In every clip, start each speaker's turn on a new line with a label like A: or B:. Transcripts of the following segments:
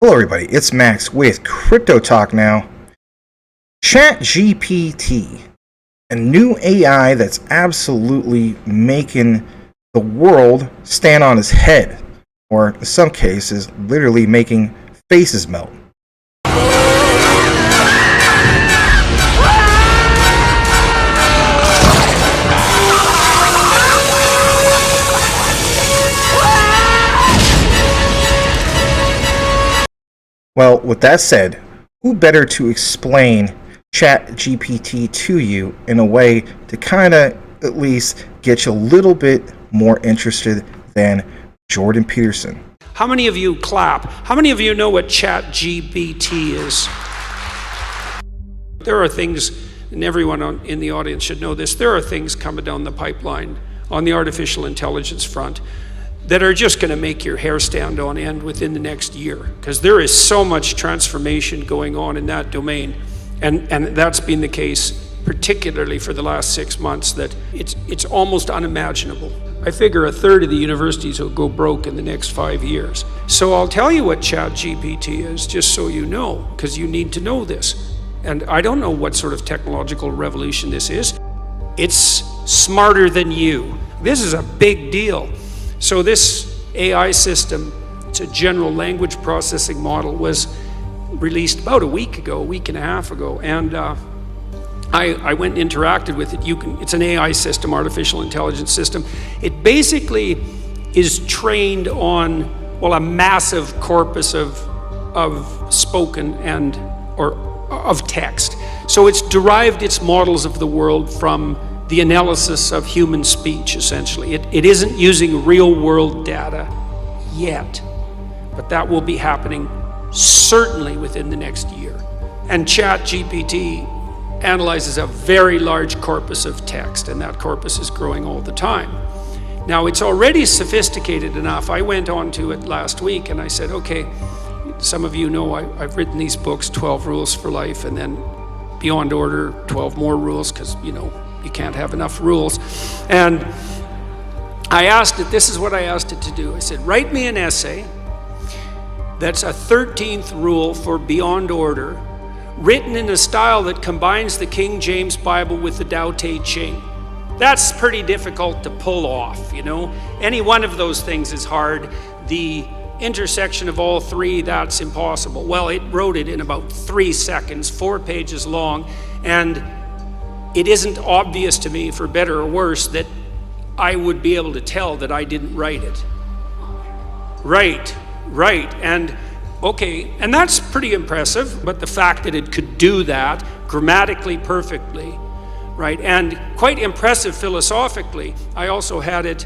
A: Hello everybody, it's Max with Crypto Talk now. Chat GPT, a new AI that's absolutely making the world stand on its head, or in some cases, literally making faces melt. Well, with that said, who better to explain Chat GPT to you in a way to kind of at least get you a little bit more interested than Jordan Peterson?
B: How many of you clap? How many of you know what Chat GPT is? There are things, and everyone in the audience should know this, there are things coming down the pipeline on the artificial intelligence front that are just going to make your hair stand on end within the next year, because there is so much transformation going on in that domain, and that's been the case particularly for the last 6 months, that it's almost unimaginable. I figure a third of the universities will go broke in the next 5 years. So I'll tell you what Chat GPT is, just so you know, because you need to know this. And I don't know what sort of technological revolution this is. It's smarter than you. This is a big deal. So this AI system, it's a general language processing model, was released about a week and a half ago, and I went and interacted with it. It's an AI system, artificial intelligence system. It basically is trained on, well, a massive corpus of spoken or of text. So it's derived its models of the world from the analysis of human speech, essentially. It isn't using real world data yet, but that will be happening certainly within the next year. And Chat GPT analyzes a very large corpus of text, and that corpus is growing all the time. Now, it's already sophisticated enough. I went on to it last week and I said, okay, some of you know I've written these books, 12 Rules for Life, and then Beyond Order, 12 more rules, because, you can't have enough rules. And I asked it, this is what I asked it to do. I said, write me an essay that's a 13th rule for Beyond Order, written in a style that combines the King James Bible with the Tao Te Ching. That's pretty difficult to pull off, Any one of those things is hard. The intersection of all three, that's impossible. Well, it wrote it in about 3 seconds, 4 pages long, and it isn't obvious to me, for better or worse, that I would be able to tell that I didn't write it. Right, and okay, and that's pretty impressive, but the fact that it could do that grammatically perfectly, right, and quite impressive philosophically. I also had it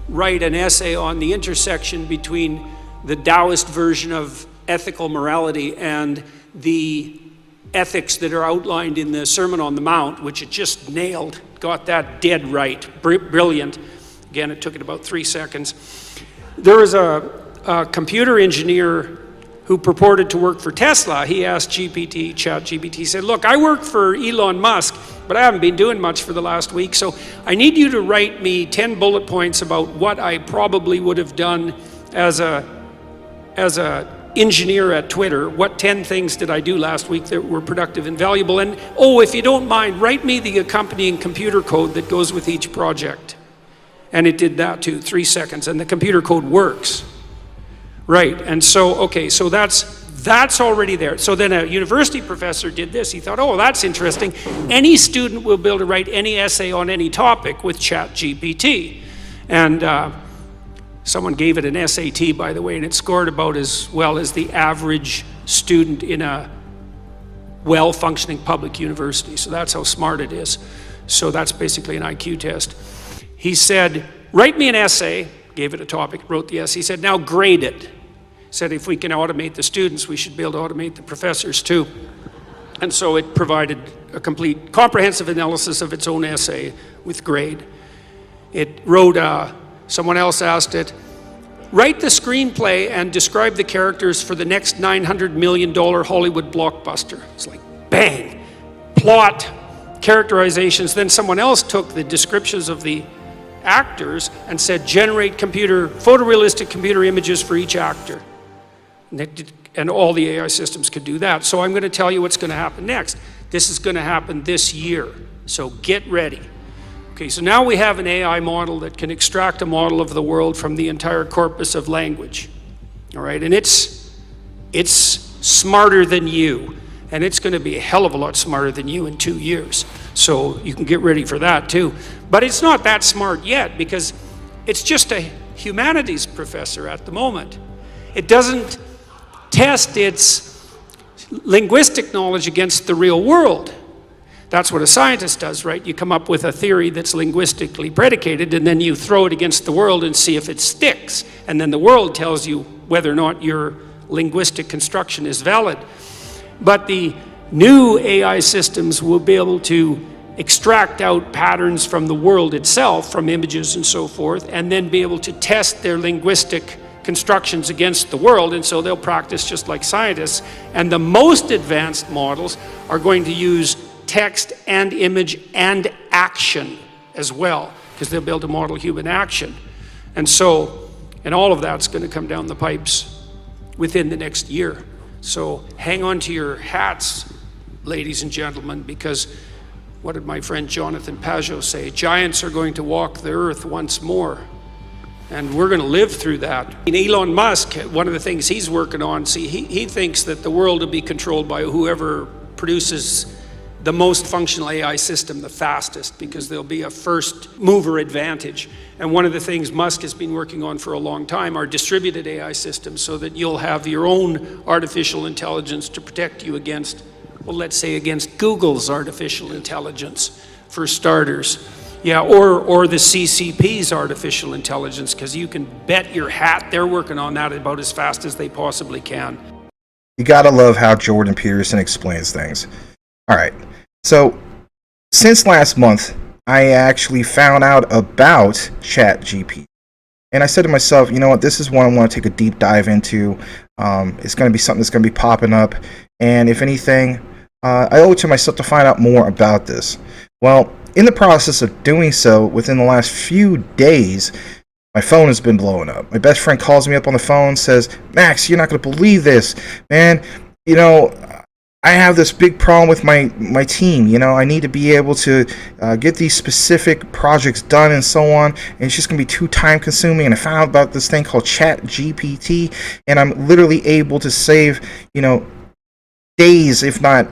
B: write an essay on the intersection between the Taoist version of ethical morality and the ethics that are outlined in the Sermon on the Mount, which it just nailed, got that dead right, brilliant. Again, it took it about 3 seconds. There was a computer engineer who purported to work for Tesla. He asked Chat GPT, he said, look, I work for Elon Musk, but I haven't been doing much for the last week, so I need you to write me 10 bullet points about what I probably would have done as a engineer at Twitter. What 10 things did I do last week that were productive and valuable? And if you don't mind, write me the accompanying computer code that goes with each project. And it did that too, 3 seconds, and the computer code works. Right, and so that's already there. So then a university professor did this. He thought, that's interesting. Any student will be able to write any essay on any topic with Chat GPT. And someone gave it an SAT, by the way, and it scored about as well as the average student in a well-functioning public university. So that's how smart it is. So that's basically an IQ test. He said, write me an essay, gave it a topic, wrote the essay. He said, now grade it. He said, if we can automate the students, we should be able to automate the professors too. And so it provided a complete, comprehensive analysis of its own essay with grade. It wrote, someone else asked it, write the screenplay and describe the characters for the next $900 million Hollywood blockbuster. It's like, bang, plot, characterizations. Then someone else took the descriptions of the actors and said, generate photorealistic computer images for each actor. And all the AI systems could do that. So I'm going to tell you what's going to happen next. This is going to happen this year. So get ready. Okay, so now we have an AI model that can extract a model of the world from the entire corpus of language. All right, and it's smarter than you. And it's going to be a hell of a lot smarter than you in 2 years. So you can get ready for that too. But it's not that smart yet because it's just a humanities professor at the moment. It doesn't test its linguistic knowledge against the real world. That's what a scientist does, right? You come up with a theory that's linguistically predicated, and then you throw it against the world and see if it sticks. And then the world tells you whether or not your linguistic construction is valid. But the new AI systems will be able to extract out patterns from the world itself, from images and so forth, and then be able to test their linguistic constructions against the world, and so they'll practice just like scientists. And the most advanced models are going to use text and image and action as well, because they'll be able to model human action. And all of that's going to come down the pipes within the next year. So hang on to your hats, ladies and gentlemen, because what did my friend Jonathan Pajot say? Giants are going to walk the earth once more. And we're going to live through that. And Elon Musk, one of the things he's working on, he thinks that the world will be controlled by whoever produces the most functional AI system the fastest, because there'll be a first mover advantage. And one of the things Musk has been working on for a long time are distributed AI systems, so that you'll have your own artificial intelligence to protect you against, well, let's say against Google's artificial intelligence, for starters. Yeah, or the CCP's artificial intelligence, because you can bet your hat they're working on that about as fast as they possibly can.
A: You gotta love how Jordan Peterson explains things. All right, so since last month, I actually found out about Chat GPT. And I said to myself, you know what, this is one I want to take a deep dive into. It's going to be something that's going to be popping up. And if anything, I owe it to myself to find out more about this. Well, in the process of doing so, within the last few days, my phone has been blowing up. My best friend calls me up on the phone, says, Max, you're not going to believe this, man. You know, I have this big problem with my team. You know, I need to be able to get these specific projects done and so on. And it's just going to be too time consuming. And I found out about this thing called Chat GPT. And I'm literally able to save, you know, days, if not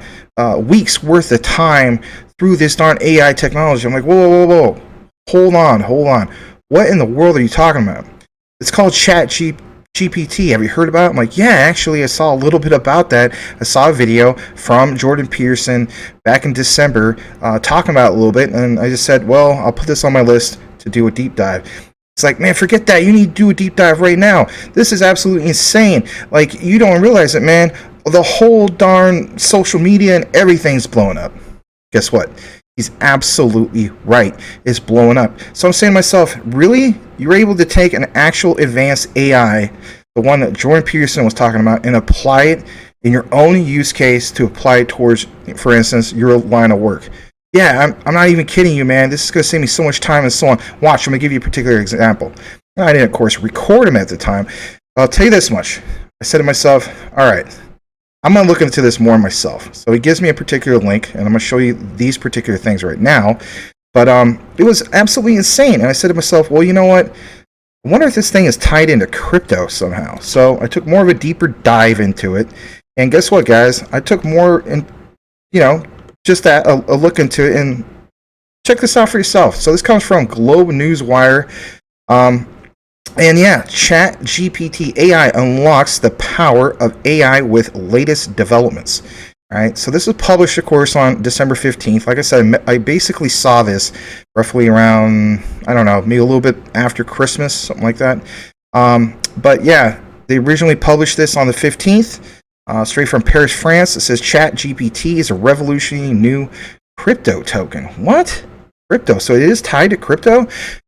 A: weeks worth of time through this darn AI technology. I'm like, whoa. Hold on. What in the world are you talking about? It's called Chat GPT. Have you heard about it? I'm like, yeah, actually, I saw a little bit about that. I saw a video from Jordan Peterson back in December talking about it a little bit, and I just said, well, I'll put this on my list to do a deep dive. It's like, man, forget that. You need to do a deep dive right now. This is absolutely insane. Like, you don't realize it, man. The whole darn social media and everything's blowing up. Guess what? He's absolutely right. It's blowing up. So I'm saying to myself, really? You're able to take an actual advanced AI, the one that Jordan Peterson was talking about, and apply it in your own use case to apply it towards, for instance, your line of work. Yeah, I'm not even kidding you, man. This is going to save me so much time and so on. Watch, I'm going to give you a particular example. I didn't, of course, record him at the time. But I'll tell you this much. I said to myself, all right, I'm going to look into this more myself. So he gives me a particular link, and I'm going to show you these particular things right now. But it was absolutely insane. And I said to myself, well, you know what? I wonder if this thing is tied into crypto somehow. So I took more of a deeper dive into it. And guess what, guys? I took more, just a look into it. And check this out for yourself. So this comes from Globe Newswire. And yeah, Chat GPT AI unlocks the power of AI with latest developments. All right, so this was published, of course, on December 15th. Like I said, I basically saw this roughly around, I don't know, maybe a little bit after Christmas, something like that. But yeah, they originally published this on the 15th, straight from Paris, France. It says Chat GPT is a revolutionary new crypto token. What? Crypto? So it is tied to crypto?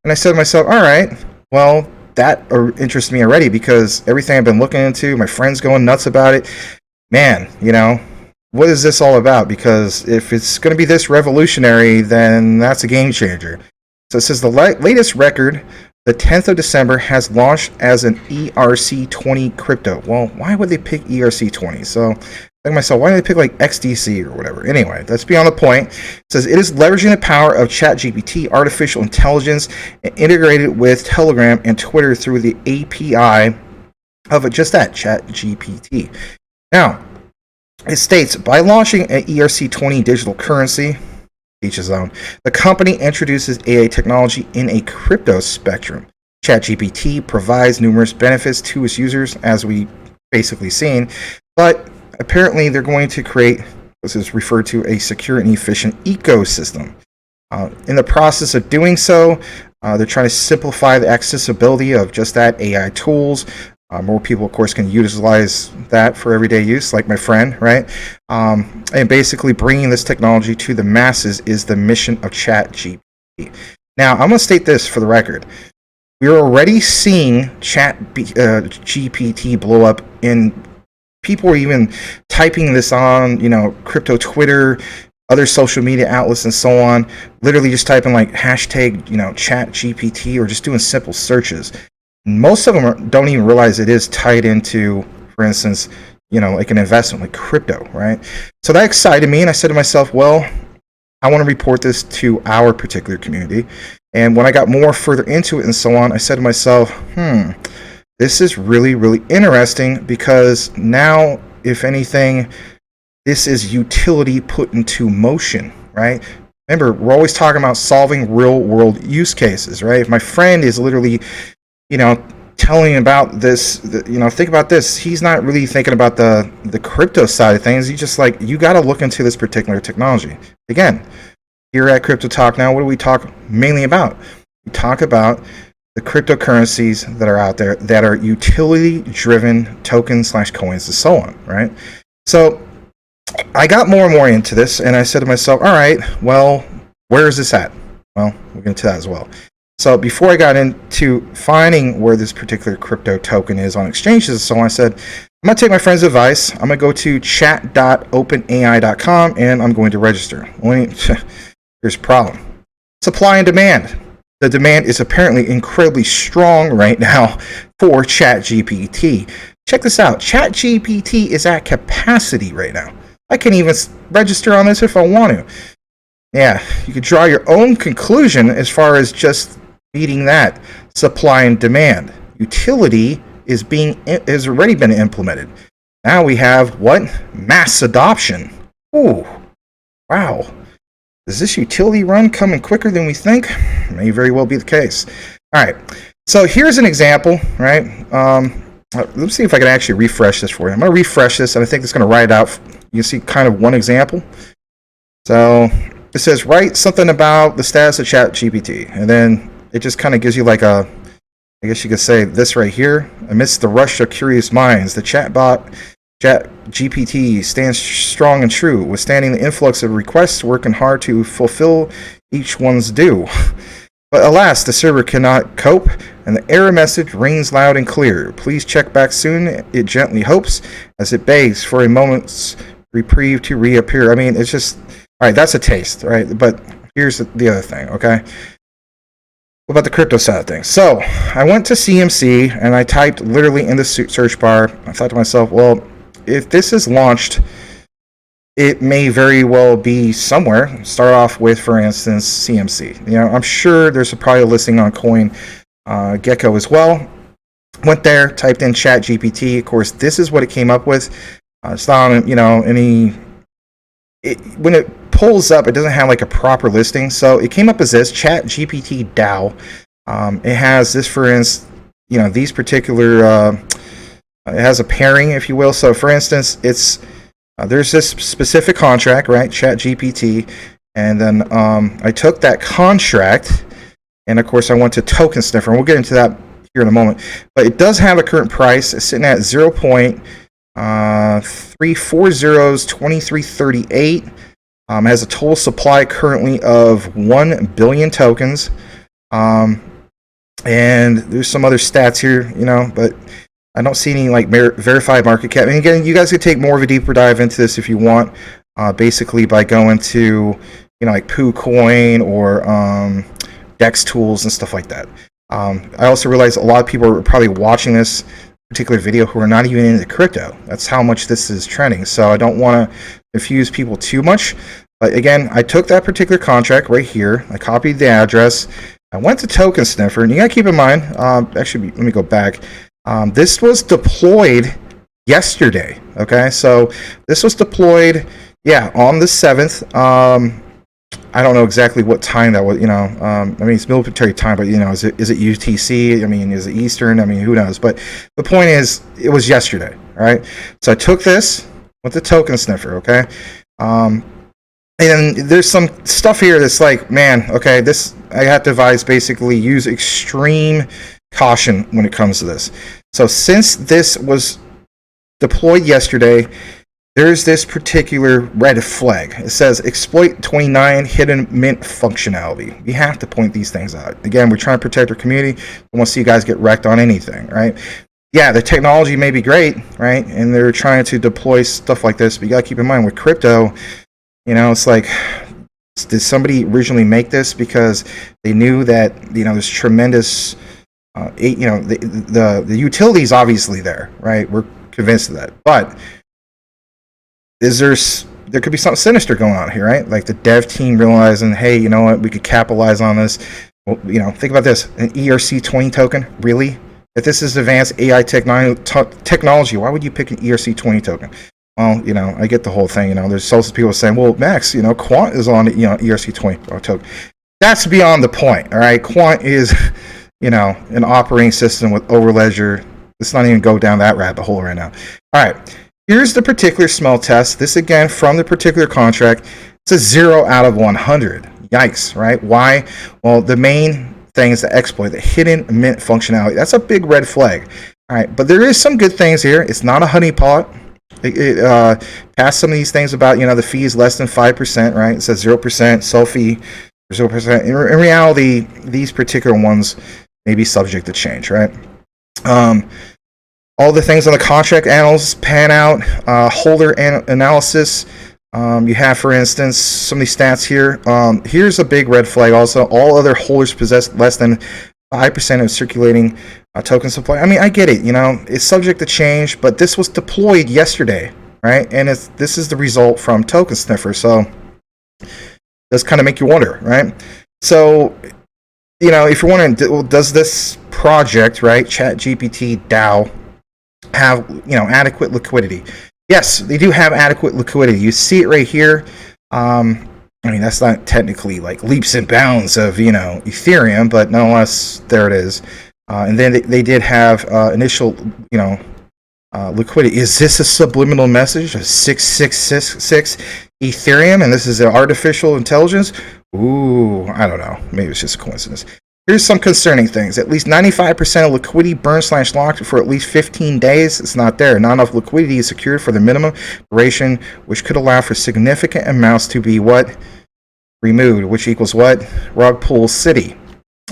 A: And I said to myself, all right, well, that interests me already, because everything I've been looking into, my friends going nuts about it. Man, what is this all about? Because if it's going to be this revolutionary, then that's a game changer. So it says the latest record the 10th of December has launched as an ERC20 crypto. Well, why would they pick ERC20? So, like myself, why did they pick like XDC or whatever? Anyway, that's beyond the point. It says it is leveraging the power of Chat GPT, artificial intelligence, and integrated with Telegram and Twitter through the API of just that, Chat GPT. Now, it states, by launching an ERC20 digital currency, each his own, the company introduces AI technology in a crypto spectrum. ChatGPT provides numerous benefits to its users, as we basically seen, but apparently they're going to create, this is referred to, a secure and efficient ecosystem. In the process of doing so, they're trying to simplify the accessibility of just that AI tools. More people, of course, can utilize that for everyday use, like my friend, right? And basically bringing this technology to the masses is the mission of ChatGPT. Now, I'm going to state this for the record. We're already seeing GPT blow up, and people are even typing this on, crypto Twitter, other social media outlets, and so on. Literally just typing like hashtag, ChatGPT, or just doing simple searches. Most of them don't even realize it is tied into, for instance, like an investment like crypto, right? So that excited me, and I said to myself, well, I want to report this to our particular community. And when I got more further into it and so on, I said to myself, this is really, really interesting, because now, if anything, this is utility put into motion, right? Remember, we're always talking about solving real world use cases, right? If my friend is literally telling about this, think about this. He's not really thinking about the crypto side of things. He's just like, you got to look into this particular technology. Again, here at Crypto Talk Now, what do we talk mainly about? We talk about the cryptocurrencies that are out there that are utility-driven tokens / coins and so on, right? So I got more and more into this, and I said to myself, all right, well, where is this at? Well, we'll get into that as well. So before I got into finding where this particular crypto token is on exchanges and so on, I said, I'm going to take my friend's advice. I'm going to go to chat.openai.com, and I'm going to register. Here's a problem. Supply and demand. The demand is apparently incredibly strong right now for ChatGPT. Check this out. ChatGPT is at capacity right now. I can't even register on this if I want to. Yeah, you could draw your own conclusion as far as just meeting that supply and demand. Utility has already been implemented. Now we have what? Mass adoption. Ooh, wow. Is this utility run coming quicker than we think? May very well be the case. All right, so here's an example, right? Let's see if I can actually refresh this for you. I'm going to refresh this, and I think it's going to write it out. You can see kind of one example. So it says, write something about the status of ChatGPT, and then it just kind of gives you like I guess you could say this right here. Amidst the rush of curious minds, the chatbot ChatGPT stands strong and true, withstanding the influx of requests, working hard to fulfill each one's due. But alas, the server cannot cope, and the error message rings loud and clear. Please check back soon, it gently hopes, as it begs for a moment's reprieve to reappear. I mean, it's just, all right, that's a taste, right? But here's the other thing, okay? What about the crypto side of things? So I went to CMC, and I typed literally in the search bar. I thought to myself, well, if this is launched, it may very well be somewhere. Start off with, for instance, CMC. I'm sure there's probably a listing on CoinGecko as well. Went there, typed in ChatGPT. Of course, this is what it came up with. It's not on, when it pulls up, it doesn't have like a proper listing. So it came up as this, ChatGPT DAO. It has this, for instance, these particular, it has a pairing, if you will. So for instance, it's, there's this specific contract, right? ChatGPT. And then I took that contract, and of course I went to Token Sniffer, and we'll get into that here in a moment. But it does have a current price. It's sitting at 0.3402338. Has a total supply currently of 1 billion tokens. And there's some other stats here, but I don't see any like verified market cap. And again, you guys could take more of a deeper dive into this if you want, basically by going to, like PooCoin or Dex tools and stuff like that. I also realize a lot of people are probably watching this particular video who are not even into crypto. That's how much this is trending. So I don't want to confuse people too much. But again, I took that particular contract right here. I copied the address. I went to Token Sniffer, and you gotta keep in mind. Actually, let me go back. This was deployed yesterday. Okay, so this was deployed, yeah, on the 7th. I don't know exactly what time that was. I mean, it's military time, but is it UTC? I mean, is it Eastern? I mean, who knows? But the point is, it was yesterday. All right. So I took this with the Token Sniffer. Okay. And there's some stuff here that's like, man, okay, this I have to advise basically use extreme caution when it comes to this. So since this was deployed yesterday, there's this particular red flag. It says exploit 29 hidden mint functionality. We have to point these things out. Again, we're trying to protect our community. We want to see you guys get wrecked on anything, right? Yeah, the technology may be great, right? And they're trying to deploy stuff like this, but you got to keep in mind with crypto, it's like, did somebody originally make this because they knew that there's tremendous the utility is obviously there, right? We're convinced of that, but there could be something sinister going on here, right? Like the dev team realizing, hey, you know what, we could capitalize on this. Well, think about this: an ERC20 token, really? If this is advanced AI technology, why would you pick an ERC20 token? Well, I get the whole thing. There's also people saying, well, Max, Quant is on, ERC20 token. That's beyond the point, all right? Quant is, an operating system with overledger. Let's not even go down that rabbit hole right now. All right, here's the particular smell test. This, again, from the particular contract. It's a 0 out of 100. Yikes, right? Why? Well, the main thing is the exploit, the hidden mint functionality. That's a big red flag. All right, but there is some good things here. It's not a honeypot. It passed some of these things about, the fee is less than 5%, right? It says 0%, sell fee, 0%. In reality, these particular ones may be subject to change, right? All the things on the contract annals pan out, holder analysis. You have, for instance, some of these stats here. Here's a big red flag also. All other holders possess less than 5% of circulating token supply. I mean, I get it, it's subject to change, but this was deployed yesterday, right? And this is the result from Token Sniffer, so does kind of make you wonder, right? So, if you're wondering, does this project, right, Chat GPT DAO, have, adequate liquidity? Yes, they do have adequate liquidity. You see it right here. I mean, that's not technically like leaps and bounds of, Ethereum, but nonetheless, there it is. And then they did have initial, liquidity. Is this a subliminal message of 666 Ethereum? And this is an artificial intelligence? Ooh, I don't know. Maybe it's just a coincidence. Here's some concerning things. At least 95% of liquidity burned/locked for at least 15 days. It's not there. Not enough liquidity is secured for the minimum duration, which could allow for significant amounts to be what? Removed, which equals what? Rug pull city.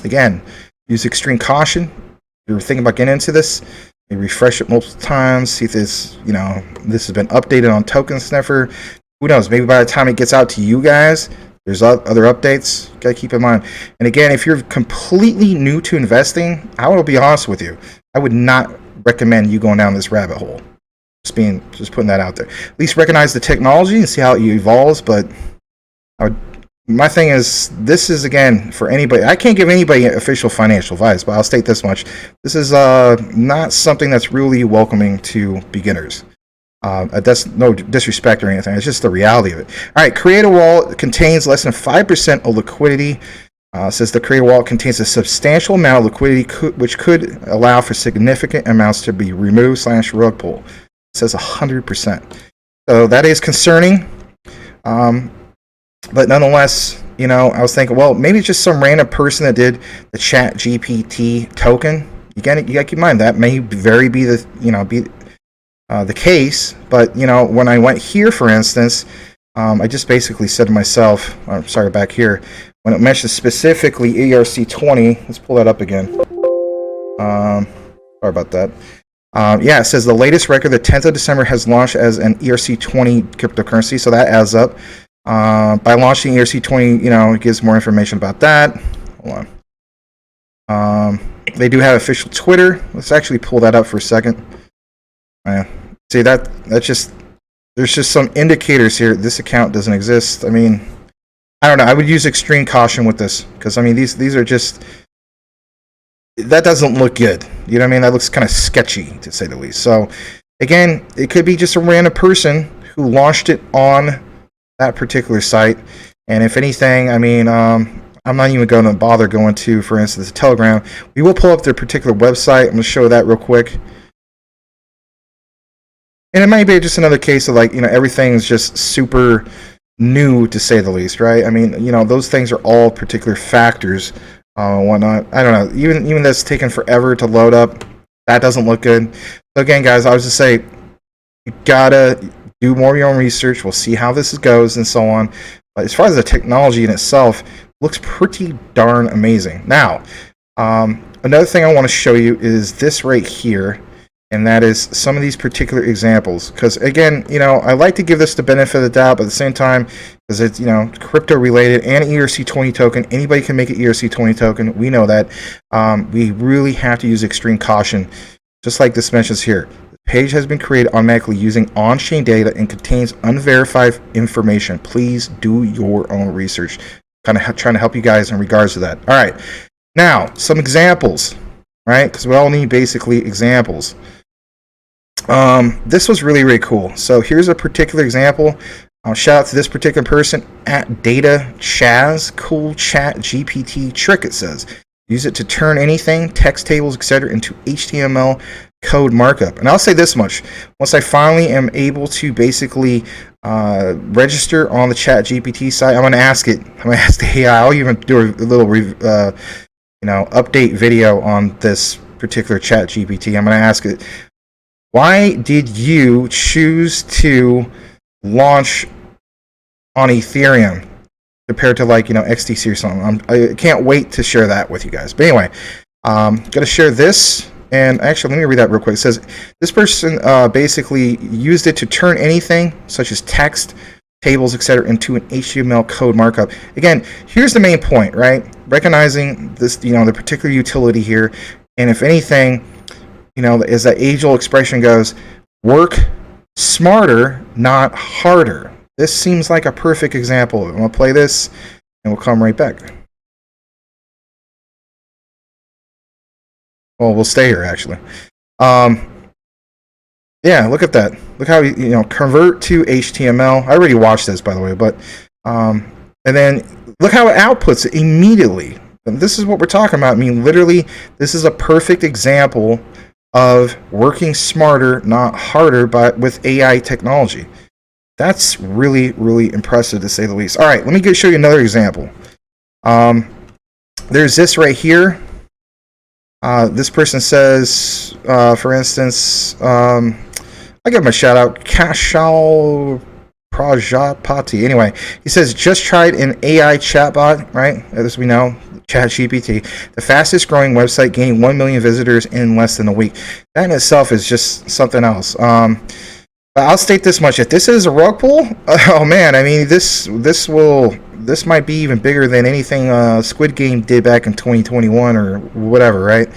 A: Again, use extreme caution. If you're thinking about getting into this, you refresh it multiple times. See if this, this has been updated on Token Sniffer. Who knows? Maybe by the time it gets out to you guys, there's other updates. You gotta keep in mind. And again, if you're completely new to investing, I will be honest with you. I would not recommend you going down this rabbit hole. Just putting that out there. At least recognize the technology and see how it evolves. But my thing is, this is, again, for anybody. I can't give anybody official financial advice, but I'll state this much: this is not something that's really welcoming to beginners. That's no disrespect or anything. It's just the reality of it. All right, create a wallet contains less than 5% of liquidity. Says the create a wallet contains a substantial amount of liquidity, which could allow for significant amounts to be removed/rug pull. It says 100%. So that is concerning. But nonetheless, I was thinking, well, maybe it's just some random person that did the Chat GPT token. You got to keep in mind that may very be the case. But when I went here, for instance, I just basically said to myself, I'm sorry, back here, when it mentions specifically ERC20, let's pull that up again. Sorry about that. Yeah, it says the latest record, the 10th of December, has launched as an ERC20 cryptocurrency, so that adds up. By launching ERC20, it gives more information about that. Hold They do have official Twitter. Let's actually pull that up for a second. See that's just, there's just some indicators here. This account doesn't exist. I mean, I don't know. I would use extreme caution with this because I mean these are just, that doesn't look good. You know what I mean? That looks kind of sketchy to say the least. So again, it could be just a random person who launched it on that particular site. And if anything, I mean, I'm not even going to bother going to, for instance, the Telegram. We will pull up their particular website. I'm going to show that real quick. And it might be just another case of like, you know, everything's just super new to say the least, right? I mean, you know, those things are all particular factors, whatnot. I don't know. Even that's taken forever to load up. That doesn't look good. So again, guys, I was just say, you gotta do more of your own research. We'll see how this goes and so on. But as far as the technology in itself, looks pretty darn amazing. Now, another thing I want to show you is this right here, and that is some of these particular examples. Because again, you know, I like to give this the benefit of the doubt, but at the same time, because it's, you know, crypto related and ERC20 token, anybody can make an ERC20 token. We know that. We really have to use extreme caution, just like this mentions here. Page has been created automatically using on-chain data and contains unverified information. Please do your own research. Kind of trying to help you guys in regards to that. All right, now some examples, right? Because we all need basically examples. This was really cool. So here's a particular example. Shout out to this particular person at Data Chaz. Cool Chat GPT trick. It says use it to turn anything, text tables, etc., into HTML code markup. And I'll say this much: once I finally am able to basically register on the Chat GPT site, I'm going to ask it. I'm going to ask the AI. I'll even do a little update video on this particular Chat GPT. I'm going to ask it, why did you choose to launch on Ethereum compared to, like, you know, XTC or something? I can't wait to share that with you guys. But anyway, going to share this. And actually, let me read that real quick. It says, this person basically used it to turn anything, such as text, tables, etc., into an HTML code markup. Again, here's the main point, right? Recognizing this, you know, the particular utility here. And if anything, you know, as that age-old expression goes, work smarter, not harder. This seems like a perfect example. I'm going to play this, and we'll come right back. Well, we'll stay here, actually. Yeah, look at that. Look how, you know, convert to HTML. I already watched this, by the way, but and then look how it outputs it immediately. And this is what we're talking about. I mean, literally, this is a perfect example of working smarter, not harder, but with AI technology. That's really, really impressive, to say the least. All right, let me show you another example. There's this right here. This person says, for instance, I'll give him a shout out, Kashal Prajapati. Anyway, he says, just tried an AI chatbot, right? As we know, Chat GPT, the fastest growing website, gaining 1 million visitors in less than a week. That in itself is just something else. But I'll state this much: if this is a rug pull, oh man, I mean, this might be even bigger than anything Squid Game did back in 2021 or whatever, right?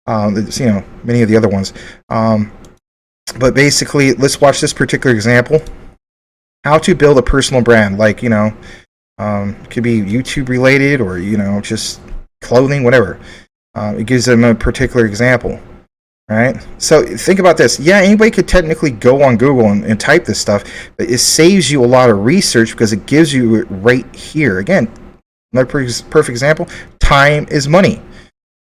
A: You know, many of the other ones. But basically, let's watch this particular example. How to build a personal brand, like, you know, it could be YouTube related, or, you know, just clothing, whatever. It gives them a particular example, right? So think about this. Yeah, anybody could technically go on Google and type this stuff, but it saves you a lot of research because it gives you it right here. Again, another perfect example. Time is money.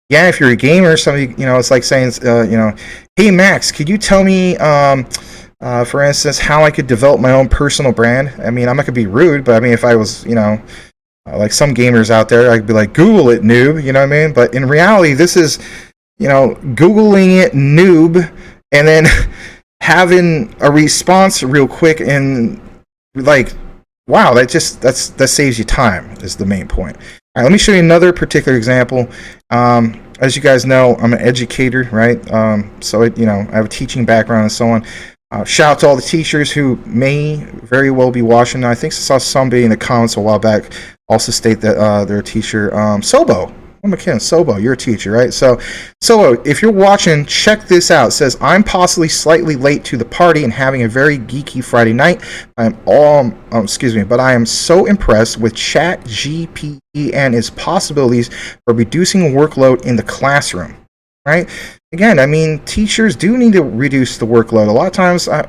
A: Yeah, if you're a gamer, somebody, you know, it's like saying, you know, hey Max, could you tell me, for instance, how I could develop my own personal brand? I mean, I'm not gonna be rude, but I mean, if I was, you know, like some gamers out there, I'd be like, Google it, noob. You know what I mean? But in reality, this is, you know, Googling it, noob, and then having a response real quick, and like, wow, that saves you time, is the main point. All right, let me show you another particular example. As you guys know, I'm an educator, right? So you know, I have a teaching background and so on. Shout out to all the teachers who may very well be watching. I think I saw somebody in the comments a while back also state that they're a teacher. Sobo, one I'm a kid. Sobo, you're a teacher, right? So, Sobo, if you're watching, check this out. It says, I'm possibly slightly late to the party and having a very geeky Friday night. But I am so impressed with Chat GPT and its possibilities for reducing workload in the classroom, right? Again, I mean, teachers do need to reduce the workload. A lot of times, I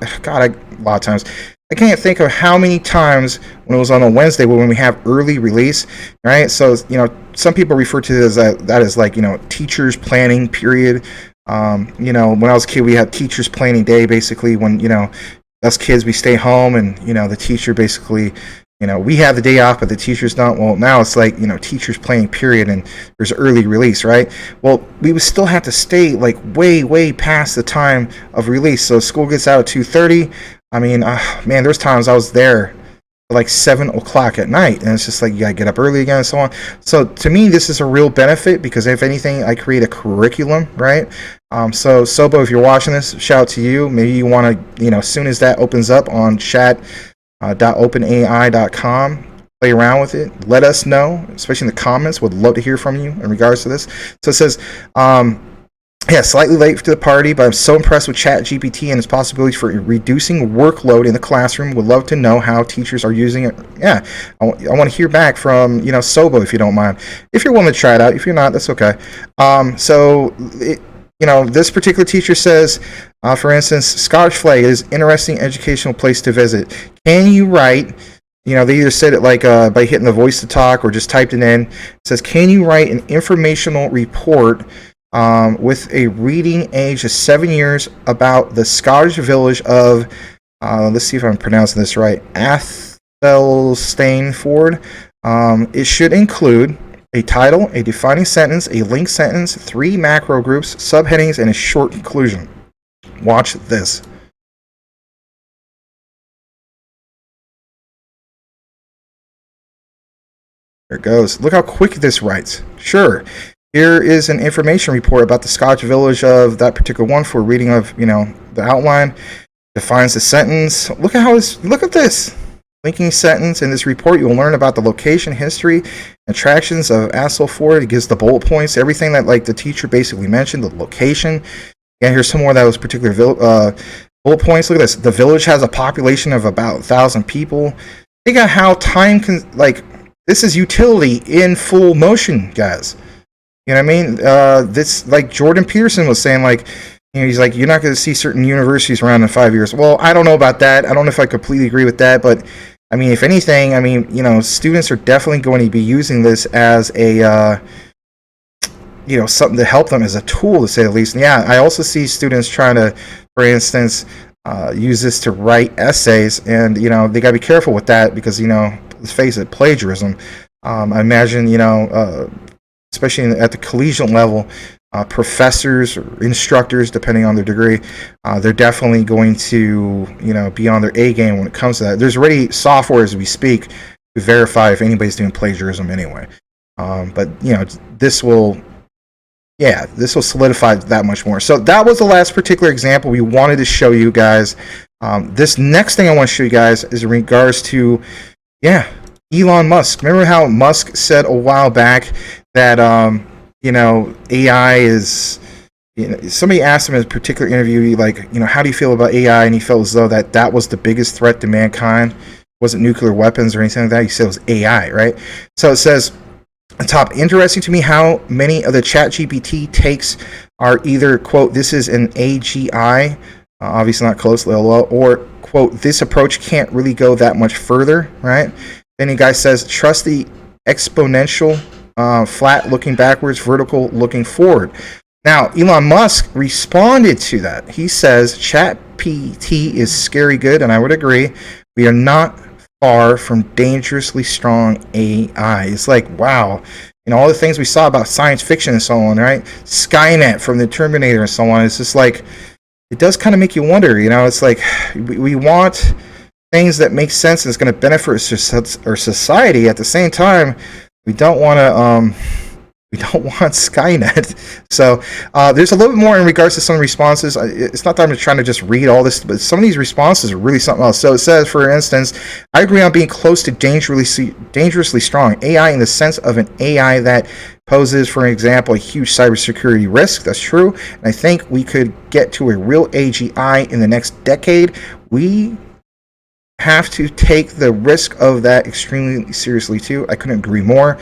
A: can't think of how many times when it was on a Wednesday when we have early release, right? So, some people refer to it as that is like, teachers planning period. When I was a kid, we had teachers planning day, basically when, us kids, we stay home and, the teacher basically, we have the day off, but the teachers don't. Well, now it's like, teachers planning period and there's early release, right? Well, we would still have to stay like way, way past the time of release. So school gets out at 2:30. I mean, man, there's times I was there like 7 o'clock at night, and it's just like you gotta get up early again and so on. So to me, this is a real benefit because if anything, I create a curriculum, right? So Sobo, if you're watching this, shout out to you. Maybe you want to, as soon as that opens up on chat.openai.com, play around with it. Let us know, especially in the comments. Would love to hear from you in regards to this. So it says, slightly late to the party, but I'm so impressed with Chat GPT and its possibilities for reducing workload in the classroom. Would love to know how teachers are using it. Yeah, I want to hear back from, Sobo, if you don't mind. If you're willing to try it out. If you're not, that's okay. This particular teacher says, for instance, Scottish flag is an interesting educational place to visit. Can you write, they either said it like by hitting the voice to talk or just typed it in. It says, can you write an informational report with a reading age of 7 years about the Scottish village of, let's see if I'm pronouncing this right, Athelstaneford. It should include a title, a defining sentence, a linked sentence, 3 macro groups, subheadings, and a short conclusion. Watch this. There it goes. Look how quick this writes. Sure. Here is an information report about the Scotch village of that particular one for reading of, the outline. Defines the sentence. Look at this. Linking sentence. In this report, you'll learn about the location, history, attractions of Athelstaneford. It gives the bullet points, everything that like the teacher basically mentioned, the location. And here's some more of those particular bullet points. Look at this. The village has a population of about 1,000 people. Think of how time can, this is utility in full motion, guys. You know what I mean? This, like Jordan Peterson was saying, he's like, you're not going to see certain universities around in 5 years. Well, I don't know about that. I don't know if I completely agree with that, but I mean, if anything, students are definitely going to be using this as a, something to help them as a tool, to say the least. And yeah, I also see students trying to, for instance, use this to write essays, and they got to be careful with that because let's face it, plagiarism. I imagine especially at the collegiate level, professors or instructors, depending on their degree, they're definitely going to, be on their A game when it comes to that. There's already software as we speak to verify if anybody's doing plagiarism anyway. But this will solidify that much more. So that was the last particular example we wanted to show you guys. This next thing I want to show you guys is in regards to, Elon Musk. Remember how Musk said a while back that AI is, somebody asked him in a particular interview, how do you feel about AI? And he felt as though that was the biggest threat to mankind. It wasn't nuclear weapons or anything like that. He said it was AI, right? So it says, top, interesting to me how many of the Chat GPT takes are either, quote, this is an AGI, obviously not close, lol, or, quote, this approach can't really go that much further, right? Then the guy says, trust the exponential, flat looking backwards, vertical looking forward. Now, Elon Musk responded to that. He says, Chat GPT is scary good, and I would agree. We are not far from dangerously strong AI. It's like, wow. All the things we saw about science fiction and so on, right? Skynet from the Terminator and so on. It's just like, it does kind of make you wonder, it's like we want things that make sense and is going to benefit our society. At the same time, we don't want Skynet. So there's a little bit more in regards to some of the responses. It's not that I'm trying to just read all this, but some of these responses are really something else. So it says, for instance, I agree on being close to dangerously strong AI in the sense of an AI that poses, for example, a huge cybersecurity risk. That's true. And I think we could get to a real AGI in the next decade. We have to take the risk of that extremely seriously too. I couldn't agree more.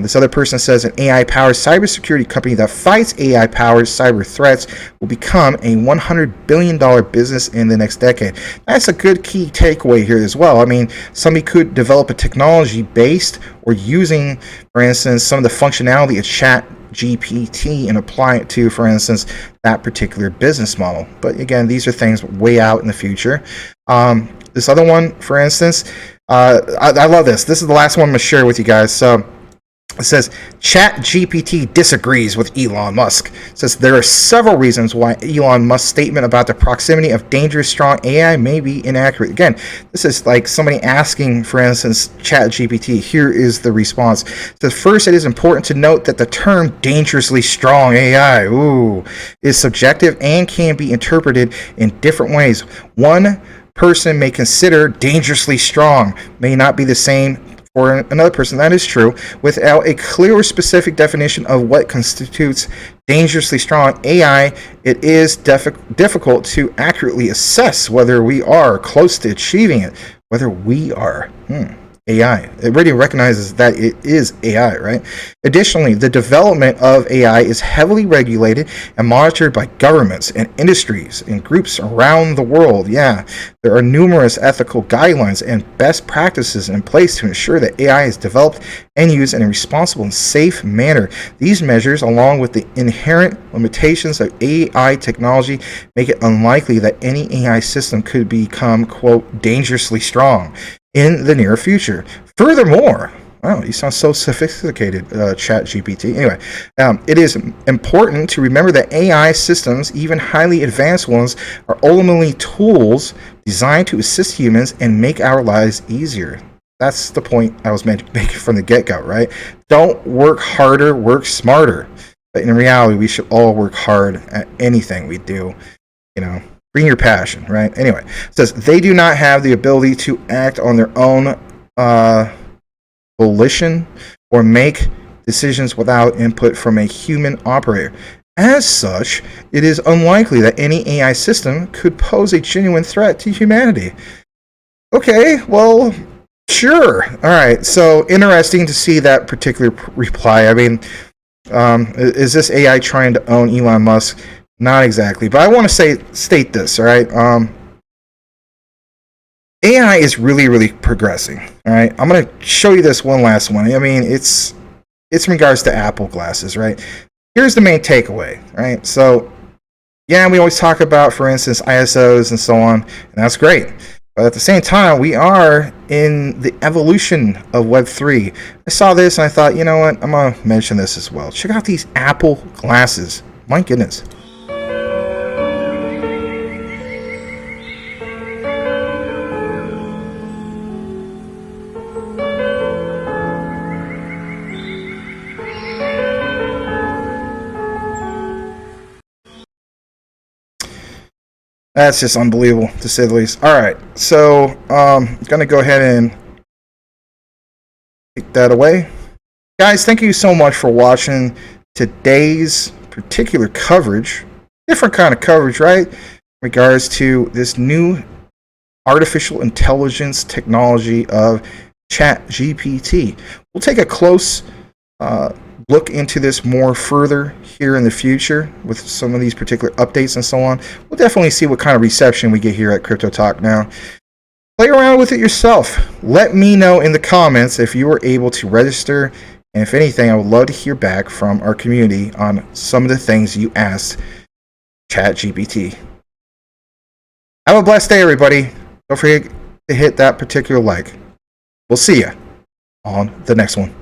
A: This other person says an AI-powered cybersecurity company that fights AI-powered cyber threats will become a $100 billion business in the next decade. That's a good key takeaway here as well. I mean, somebody could develop a technology based or using, for instance, some of the functionality of Chat GPT and apply it to, for instance, that particular business model. But again, these are things way out in the future. This other one, for instance, I love this. This is the last one I'm going to share with you guys. So it says, Chat GPT disagrees with Elon Musk. It says there are several reasons why Elon Musk's statement about the proximity of dangerous strong AI may be inaccurate. Again, this is like somebody asking, for instance, Chat GPT. Here is the response. It says, first, it is important to note that the term dangerously strong AI is subjective and can be interpreted in different ways. One person may consider dangerously strong may not be the same for another person. That is true. Without a clear or specific definition of what constitutes dangerously strong AI, it is difficult to accurately assess whether we are close to achieving it. Whether we are AI. It already recognizes that it is AI, right? Additionally, the development of AI is heavily regulated and monitored by governments and industries and groups around the world. Yeah, there are numerous ethical guidelines and best practices in place to ensure that AI is developed and used in a responsible and safe manner. These measures, along with the inherent limitations of AI technology, make it unlikely that any AI system could become, quote, dangerously strong in the near future. Furthermore, wow, you sound so sophisticated, Chat GPT. Anyway, it is important to remember that AI systems, even highly advanced ones, are ultimately tools designed to assist humans and make our lives easier. That's the point I was making from the get-go, right? Don't work harder, work smarter. But in reality, we should all work hard at anything we do, Bring your passion, right? Anyway, it says they do not have the ability to act on their own volition or make decisions without input from a human operator. As such, it is unlikely that any AI system could pose a genuine threat to humanity. Okay, well, sure. All right, so interesting to see that particular reply. I mean, is this AI trying to own Elon Musk? Not exactly, but I want to state this, all right? AI is really, really progressing, all right? I'm going to show you this one last one. I mean, it's in regards to Apple glasses, right? Here's the main takeaway, right? So, yeah, we always talk about, for instance, ISOs and so on, and that's great. But at the same time, we are in the evolution of Web3. I saw this and I thought, you know what? I'm going to mention this as well. Check out these Apple glasses. My goodness. That's just unbelievable, to say the least. All right, so I'm going to go ahead and take that away. Guys, thank you so much for watching today's particular coverage. Different kind of coverage, right? In regards to this new artificial intelligence technology of Chat GPT. We'll take a close look into this more further here in the future with some of these particular updates and so on. We'll definitely see what kind of reception we get here at Crypto Talk Now. Play around with it yourself. Let me know in the comments if you were able to register, and if anything, I would love to hear back from our community on some of the things you asked ChatGPT. Have a blessed day, everybody. Don't forget to hit that particular like. We'll see you on the next one.